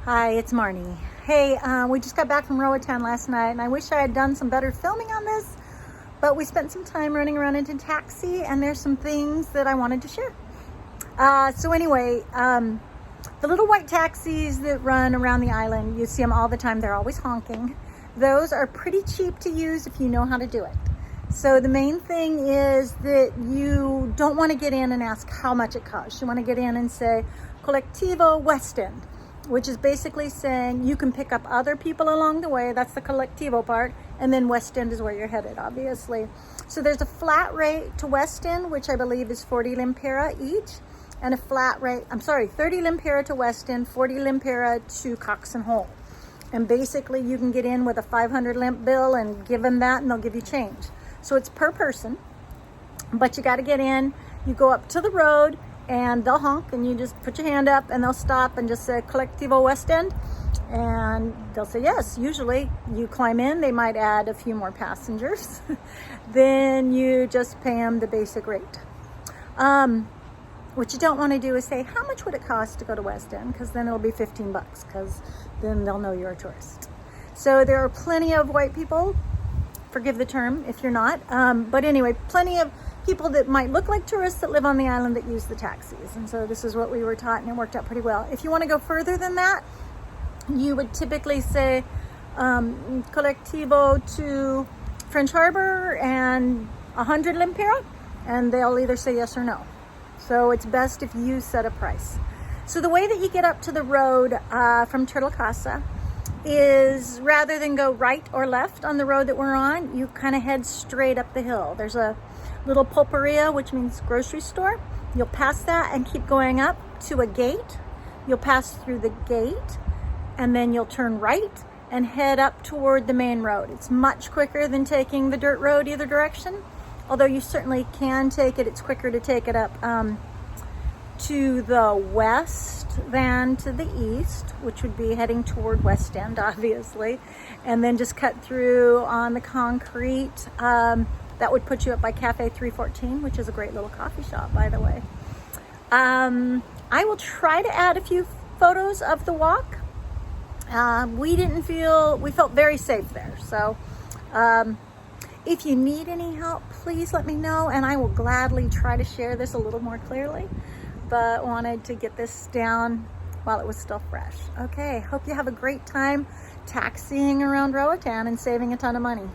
Hi, it's Marnie. Hey, we just got back from Roatan last night, and I wish I had done some better filming on this, but we spent some time running around in a taxi, and there's some things that I wanted to share. So anyway, the little white taxis that run around the island, you see them all the time. They're always honking. Those are pretty cheap to use if you know how to do it. So the main thing is that you don't want to get in and ask how much it costs. You want to get in and say, Colectivo West End, which is basically saying you can pick up other people along the way. That's the Colectivo part. And then West End is where you're headed, obviously. So there's a flat rate to West End, which I believe is 40 lempira each. And a flat rate, 30 lempira to West End, 40 lempira to Cox and Hole. And basically you can get in with a 500 lemp bill and give them that and they'll give you change. So it's per person, but you got to get in. You go up to the road and they'll honk and you just put your hand up and they'll stop and just say Colectivo West End. And they'll say yes. Usually you climb in, they might add a few more passengers. Then you just pay them the basic rate. What you don't want to do is say, how much would it cost to go to West End? Because then it'll be 15 bucks because then they'll know you're a tourist. So there are plenty of white people, forgive the term if you're not, but anyway, plenty of people that might look like tourists that live on the island that use the taxis. And so this is what we were taught and it worked out pretty well. If you want to go further than that, you would typically say Colectivo to French Harbor and 100 lempira, and they'll either say yes or no. So it's best if you set a price. So the way that you get up to the road from Turtle Casa is, rather than go right or left on the road that we're on, you kind of head straight up the hill. There's a little pulperia, which means grocery store. You'll pass that and keep going up to a gate. You'll pass through the gate and then you'll turn right and head up toward the main road. It's much quicker than taking the dirt road either direction, although you certainly can take it. It's quicker to take it up to the west than to the east, which would be heading toward West End, obviously, and then just cut through on the concrete. That would put you up by Cafe 314, which is a great little coffee shop, by the way. I will try to add a few photos of the walk. We felt very safe there. So if you need any help, please let me know, and I will gladly try to share this a little more clearly, but wanted to get this down while it was still fresh. Okay, hope you have a great time taxiing around Roatan and saving a ton of money.